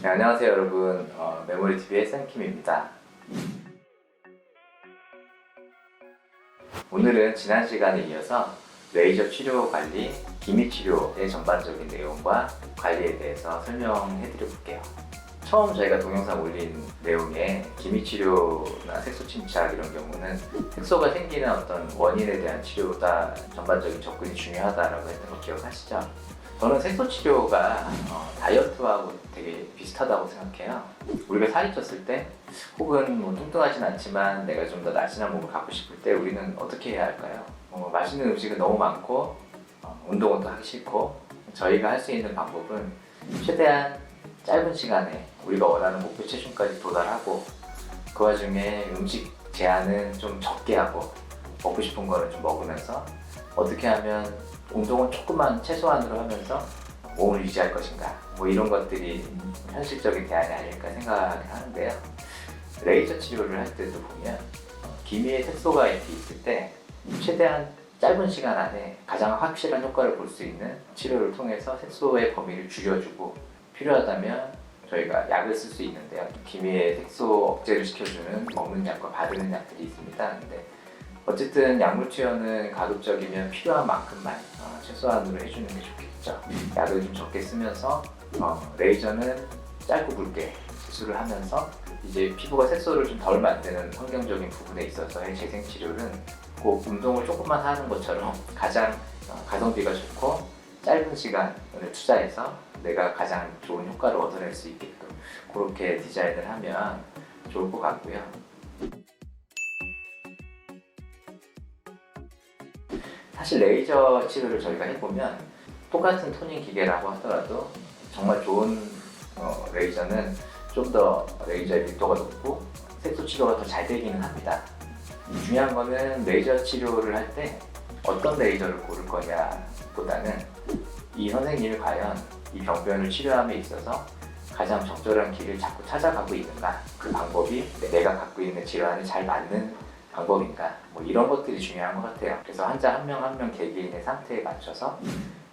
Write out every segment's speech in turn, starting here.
네, 안녕하세요 여러분. 메모리TV의 쌤킴입니다. 오늘은 지난 시간에 이어서 레이저 치료 관리, 기미 치료의 전반적인 내용과 관리에 대해서 설명해 드려 볼게요. 처음 저희가 동영상 올린 내용에 기미 치료나 색소 침착 이런 경우는 색소가 생기는 어떤 원인에 대한 치료보다 전반적인 접근이 중요하다라고 했던 거 기억하시죠? 저는 색소 치료가 다이어트하고 되게 비슷하다고 생각해요. 우리가 살이 쪘을 때 혹은 뚱뚱하진 않지만 내가 좀 더 날씬한 몸을 갖고 싶을 때 우리는 어떻게 해야 할까요? 맛있는 음식은 너무 많고 운동은 또 하기 싫고, 저희가 할 수 있는 방법은 최대한 짧은 시간에 우리가 원하는 목표 체중까지 도달하고 그 와중에 음식 제한은 좀 적게 하고 먹고 싶은 거는 좀 먹으면서 어떻게 하면 운동은 조금만 최소한으로 하면서 몸을 유지할 것인가, 이런 것들이 현실적인 대안이 아닐까 생각하는데요. 레이저 치료를 할 때도 보면 기미에 색소가 이렇게 있을 때 최대한 짧은 시간 안에 가장 확실한 효과를 볼 수 있는 치료를 통해서 색소의 범위를 줄여주고, 필요하다면 저희가 약을 쓸 수 있는데요. 기미의 색소 억제를 시켜주는 먹는 약과 바르는 약들이 있습니다. 근데 어쨌든 약물 투여는 가급적이면 필요한 만큼만 최소한으로 해주는 게 좋겠죠. 약을 좀 적게 쓰면서 레이저는 짧고 굵게 시술을 하면서 이제 피부가 색소를 좀 덜 만드는 환경적인 부분에 있어서의 재생 치료는 꼭 운동을 조금만 하는 것처럼 가장 가성비가 좋고 짧은 시간을 투자해서 내가 가장 좋은 효과를 얻어낼 수 있게끔 그렇게 디자인을 하면 좋을 것 같고요. 사실 레이저 치료를 저희가 해보면 똑같은 토닝 기계라고 하더라도 정말 좋은 레이저는 좀 더 레이저의 밀도가 높고 색소 치료가 더 잘 되기는 합니다. 중요한 거는 레이저 치료를 할 때 어떤 레이저를 고를 거냐 보다는 이 선생님이 과연 이 병변을 치료함에 있어서 가장 적절한 길을 자꾸 찾아가고 있는가, 그 방법이 내가 갖고 있는 질환에 잘 맞는 방법인가, 이런 것들이 중요한 것 같아요. 그래서 환자 한 명 한 명 개개인의 상태에 맞춰서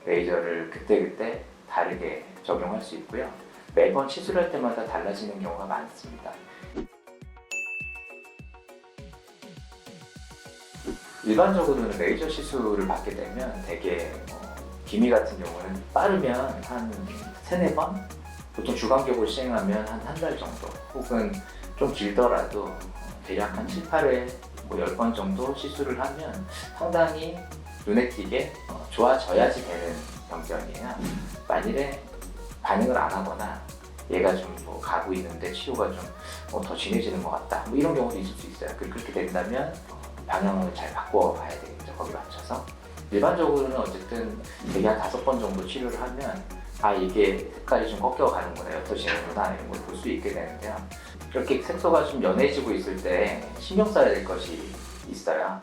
레이저를 그때그때 다르게 적용할 수 있고요. 매번 시술할 때마다 달라지는 경우가 많습니다. 일반적으로는 레이저 시술을 받게 되면 대개 기미 같은 경우는 빠르면 한 3-4번? 보통 주간격으로 시행하면 한 달 정도, 혹은 좀 길더라도 대략 한 7-8회 10번 정도 시술을 하면 상당히 눈에 띄게 좋아져야지 되는 병변이에요. 만일에 반응을 안 하거나 얘가 좀 가고 있는데 치료가 좀 더 진해지는 것 같다, 이런 경우도 있을 수 있어요. 그렇게 된다면 방향을 잘 바꿔봐야 되겠죠. 거기 맞춰서. 일반적으로는 어쨌든 대개 한 5번 정도 치료를 하면 이게 색깔이 좀 꺾여가는구나, 옅어지는구나, 이런 걸 볼 수 있게 되는데요. 이렇게 색소가 좀 연해지고 있을 때 신경 써야 될 것이 있어요.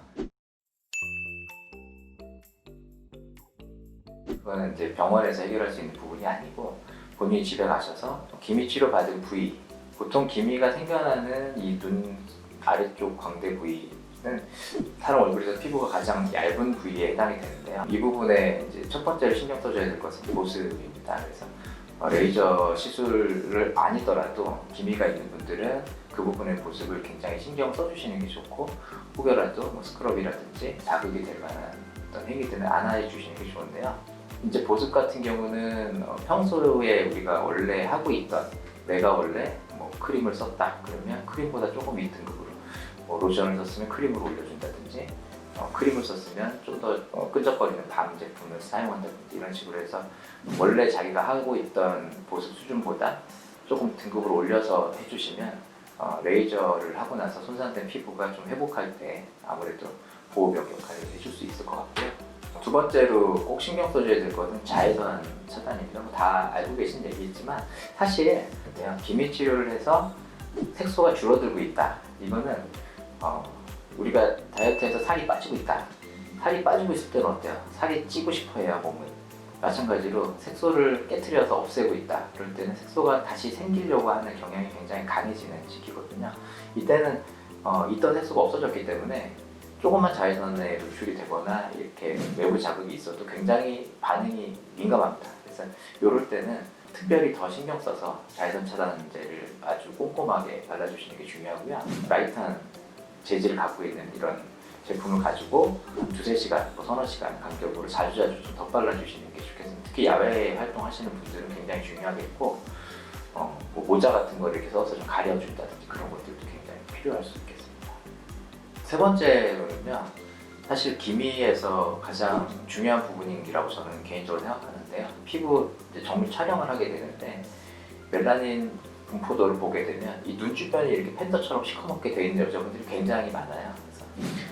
그거는 이제 병원에서 해결할 수 있는 부분이 아니고 본인이 집에 가셔서 기미 치료 받은 부위, 보통 기미가 생겨나는 이 눈 아래쪽 광대 부위는 사람 얼굴에서 피부가 가장 얇은 부위에 해당이 되는데요. 이 부분에 이제 첫 번째로 신경 써줘야 될 것은 보습입니다. 그래서 레이저 시술을 아니더라도 기미가 있는 분들은 그 부분의 보습을 굉장히 신경 써주시는 게 좋고, 혹여라도 스크럽이라든지 자극이 될 만한 어떤 행위들은 안 해주시는 게 좋은데요. 이제 보습 같은 경우는 평소에 우리가 원래 하고 있던, 내가 원래 크림을 썼다 그러면 크림보다 조금 윗등급으로, 로션을 썼으면 크림을 올려준다든지, 크림을 썼으면 좀 더 끈적거리는 밤 제품을 사용한다든지, 이런 식으로 해서 원래 자기가 하고 있던 보습 수준보다 조금 등급을 올려서 해주시면 레이저를 하고 나서 손상된 피부가 좀 회복할 때 아무래도 보호벽 역할을 해줄 수 있을 것 같고요. 두 번째로 꼭 신경 써줘야 될 것은 자외선 차단입니다. 다 알고 계신 얘기지만 사실 기미 치료를 해서 색소가 줄어들고 있다, 이거는 우리가 다이어트해서 살이 빠지고 있다, 살이 빠지고 있을 때는 어때요? 살이 찌고 싶어 해요, 몸은. 마찬가지로 색소를 깨트려서 없애고 있다, 그럴 때는 색소가 다시 생기려고 하는 경향이 굉장히 강해지는 시기거든요. 이때는 있던 색소가 없어졌기 때문에 조금만 자외선에 노출이 되거나 이렇게 외부 자극이 있어도 굉장히 반응이 민감합니다. 그래서 이럴 때는 특별히 더 신경 써서 자외선 차단제를 아주 꼼꼼하게 발라주시는 게 중요하고요. 라이트한 재질을 갖고 있는 이런 제품을 가지고 두세 시간, 서너 시간 간격으로 자주자주 좀 덧발라주시는 게 좋겠습니다. 특히 야외 활동하시는 분들은 굉장히 중요하겠고 뭐 모자 같은 걸 이렇게 써서 좀 가려준다든지 그런 것들도 굉장히 필요할 수 있겠습니다. 세 번째로는요, 사실 기미에서 가장 중요한 부분이라고 저는 개인적으로 생각하는데요. 피부 정밀 촬영을 하게 되는데 멜라닌 분포도를 보게 되면 이 눈 주변이 이렇게 팬더처럼 시커멓게 되어 있는 여자분들이 굉장히 많아요.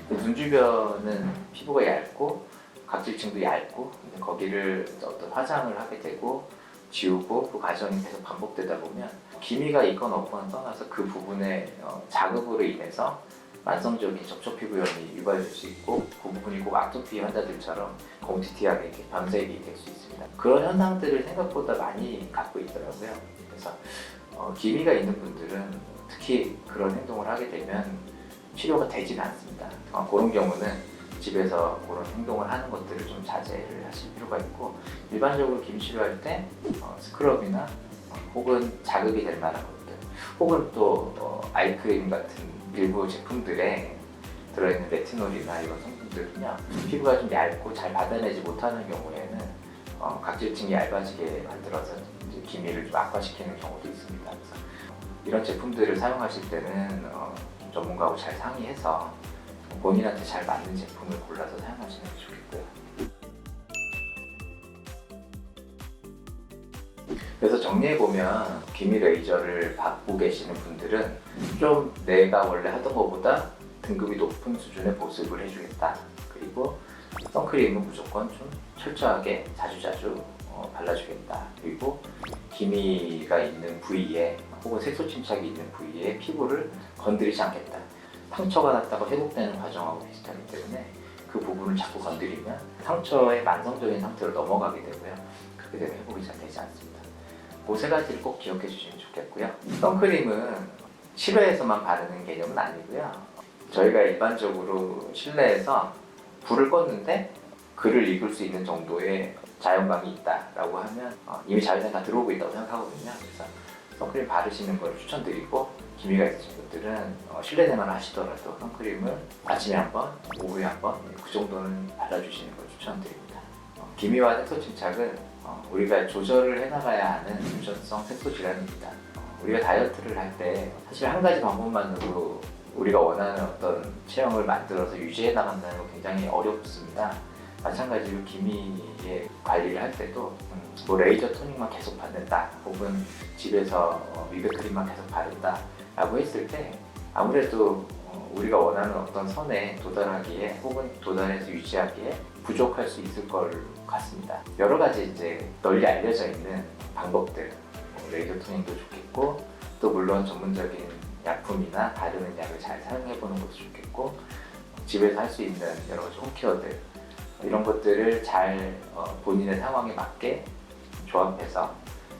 그래서 눈 주변은 피부가 얇고 각질층도 얇고 거기를 어떤 화장을 하게 되고 지우고 그 과정이 계속 반복되다 보면 기미가 있거나 없거나 떠나서 그 부분의 자극으로 인해서 만성적인 접촉 피부염이 유발될 수 있고 그 부분이 꼭 아토피 환자들처럼 검티티하게 이렇게 변색이 될 수 있습니다. 그런 현상들을 생각보다 많이 갖고 있더라고요. 그래서 기미가 있는 분들은 특히 그런 행동을 하게 되면 치료가 되진 않습니다. 그런 경우는 집에서 그런 행동을 하는 것들을 좀 자제를 하실 필요가 있고, 일반적으로 기미 치료할 때 스크럽이나 혹은 자극이 될 만한 것들, 혹은 또 아이크림 같은 일부 제품들에 들어있는 레티놀이나 이런 성분들은요, 피부가 좀 얇고 잘 받아내지 못하는 경우에는 각질층이 얇아지게 만들어서 이제 기미를 좀 악화시키는 경우도 있습니다. 그래서 이런 제품들을 사용하실 때는 전문가하고 잘 상의해서 본인한테 잘 맞는 제품을 골라서 사용하시는 게 좋겠고요. 그래서 정리해보면 기미 레이저를 받고 계시는 분들은 좀 내가 원래 하던 것보다 등급이 높은 수준의 보습을 해주겠다. 그리고 선크림은 무조건 좀 철저하게 자주자주 발라주겠다. 그리고 기미가 있는 부위에 혹은 색소 침착이 있는 부위에 피부를 건드리지 않겠다. 상처가 났다가 회복되는 과정하고 비슷하기 때문에 그 부분을 자꾸 건드리면 상처의 만성적인 상태로 넘어가게 되고요. 그렇게 되면 회복이 잘 되지 않습니다. 그 세 가지를 꼭 기억해 주시면 좋겠고요. 선크림은 실외에서만 바르는 개념은 아니고요. 저희가 일반적으로 실내에서 불을 껐는데 글을 읽을 수 있는 정도의 자연광이 있다라고 하면 이미 자외선이 다 들어오고 있다고 생각하거든요. 그래서 선크림 바르시는 걸 추천드리고, 기미가 있으신 분들은 실내 생활을 하시더라도 선크림을 아침에 한 번, 오후에 한 번, 그 정도는 발라주시는 걸 추천드립니다. 기미와 색소 침착은 우리가 조절을 해나가야 하는 유전성 색소 질환입니다. 우리가 다이어트를 할 때 사실 한 가지 방법만으로 우리가 원하는 어떤 체형을 만들어서 유지해 나간다는 건 굉장히 어렵습니다. 마찬가지로 기미의 관리를 할 때도 뭐 레이저 토닝만 계속 받는다, 혹은 집에서 미백 크림만 계속 바른다 라고 했을 때 아무래도 우리가 원하는 어떤 선에 도달하기에 혹은 도달해서 유지하기에 부족할 수 있을 것 같습니다. 여러 가지 이제 널리 알려져 있는 방법들, 레이저 토닝도 좋겠고, 또 물론 전문적인 약품이나 바르는 약을 잘 사용해 보는 것도 좋겠고, 집에서 할 수 있는 여러 가지 홈케어들, 이런 것들을 잘 본인의 상황에 맞게 조합해서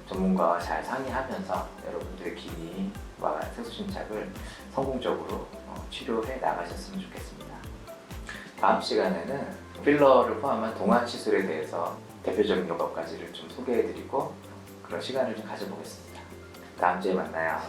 전문가와 잘 상의하면서 여러분들의 기미와 색소 침착을 성공적으로 치료해 나가셨으면 좋겠습니다. 다음 시간에는 필러를 포함한 동안 시술에 대해서 대표적인 몇 가지를 좀 소개해드리고 그런 시간을 좀 가져보겠습니다. 다음 주에 만나요.